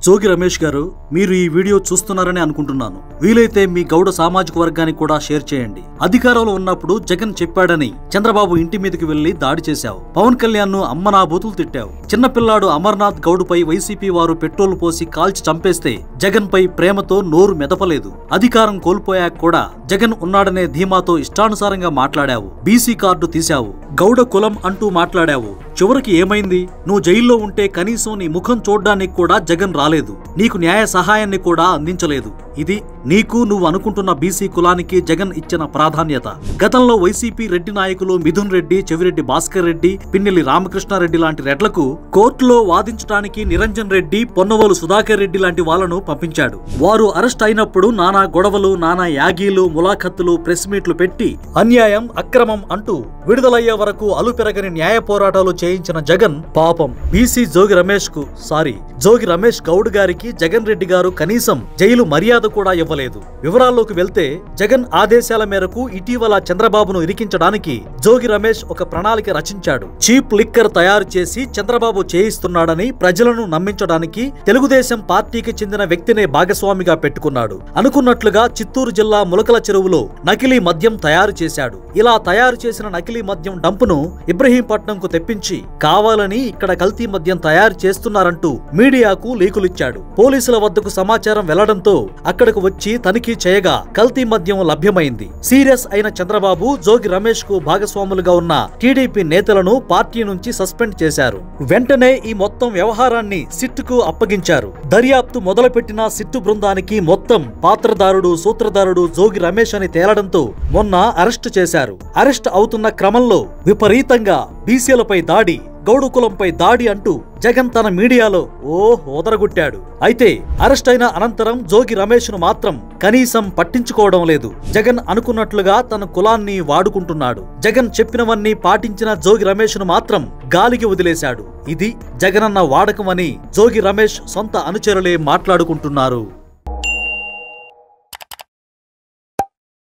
జోగి రమేష్ గారు, మీరు ఈ వీడియో చూస్తున్నారని అనుకుంటున్నాను. వీలైతే మీ గౌడ సామాజిక వర్గానికి కూడా షేర్ చేయండి. అధికారంలో ఉన్నప్పుడు జగన్ చెప్పాడని చంద్రబాబు ఇంటి మీదకి వెళ్లి దాడి చేశావు. పవన్ కళ్యాణ్ ను అమ్మనాబూతులు తిట్టావు. చిన్నపిల్లాడు అమర్నాథ్ గౌడ్పై వైసీపీ వారు పెట్రోల్ పోసి కాల్చి చంపేస్తే జగన్ పై ప్రేమతో నోరు మెదపలేదు. అధికారం కోల్పోయాక కూడా జగన్ ఉన్నాడనే ధీమాతో ఇష్టానుసారంగా మాట్లాడావు. BC card తీశావు. గౌడ కులం అంటూ మాట్లాడావు. చివరికి ఏమైంది? నువ్వు జైల్లో ఉంటే కనీసం నీ ముఖం చూడ్డానికి కూడా జగన్ రాలేదు. నీకు న్యాయ సహాయాన్ని కూడా అందించలేదు. ఇది నీకు నువ్వు అనుకుంటున్న బీసీ కులానికి జగన్ ఇచ్చిన ప్రాధాన్యత. గతంలో వైసీపీ రెడ్డి నాయకులు మిథున్ రెడ్డి, చెవిరెడ్డి భాస్కర్ రెడ్డి, పిన్నెల్లి రామకృష్ణారెడ్డి లాంటి రెడ్లకు కోర్టులో వాదించడానికి నిరంజన్ రెడ్డి, పొన్నవోలు సుధాకర్ రెడ్డి లాంటి వాళ్లను పంపించాడు. వారు అరెస్ట్ అయినప్పుడు నానా గొడవలు, నానా యాగీలు, ములాఖత్తులు, ప్రెస్ మీట్లు పెట్టి అన్యాయం, అక్రమం అంటూ విడుదలయ్యే వరకు అలుపెరగని న్యాయ పోరాటాలు చేయించిన జగన్ పాపం బీసీ జోగి రమేష్ గౌడ్ గారికి జగన్ రెడ్డి గారు కనీసం జైలు మర్యాద కూడా ఇవ్వలేదు. వివరాల్లోకి వెళ్తే, జగన్ ఆదేశాల మేరకు ఇటీవల చంద్రబాబును ఇరికించడానికి జోగి రమేష్ ఒక ప్రణాళిక రచించాడు. చీప్ లిక్కర్ తయారు చేసి చంద్రబాబు చేయిస్తున్నాడని ప్రజలను నమ్మించడానికి తెలుగుదేశం పార్టీకి చెందిన వ్యక్తినే భాగస్వామిగా పెట్టుకున్నాడు. అనుకున్నట్లుగా చిత్తూరు జిల్లా ములకల చెరువులో నకిలీ మద్యం తయారు చేశాడు. ఇలా తయారు చేసిన నకిలీ మద్యం డంపును ఇబ్రహీంపట్నంకు తెప్పించి కావాలని ఇక్కడ కల్తీ మద్యం తయారు చేస్తున్నారంటూ మీడియాకు లీకులిచ్చాడు. పోలీసుల వద్దకు సమాచారం వెళ్లడంతో అక్కడకు వచ్చి తనిఖీ చేయగా కల్తీ మద్యం లభ్యమైంది. సీరియస్ అయిన చంద్రబాబు జోగి రమేష్ కు భాగస్వాములుగా ఉన్న టీడీపీ నేతలను పార్టీ నుంచి సస్పెండ్ చేశారు. వెంటనే ఈ మొత్తం వ్యవహారాన్ని సిట్ కు అప్పగించారు. దర్యాప్తు మొదలుపెట్టిన సిట్టు బృందానికి మొత్తం పాత్రదారుడు, సూత్రధారుడు జోగి రమేష్ అని తేలడంతో మొన్న అరెస్టు చేశారు. అరెస్ట్ అవుతున్న క్రమంలో విపరీతంగా బీసీలపై దాడి, గౌడు కులంపై దాడి అంటూ జగన్ తన మీడియాలో ఓదరగొట్టాడు. అయితే అరెస్ట్ అయిన అనంతరం జోగి రమేష్ ను మాత్రం కనీసం పట్టించుకోవడం లేదు. జగన్ అనుకున్నట్లుగా తన కులాన్ని వాడుకుంటున్నాడు. జగన్ చెప్పినవన్నీ పాటించిన జోగి రమేష్ ను మాత్రం గాలికి వదిలేశాడు. ఇది జగనన్న వాడకం అని జోగి రమేష్ సొంత అనుచరులే మాట్లాడుకుంటున్నారు.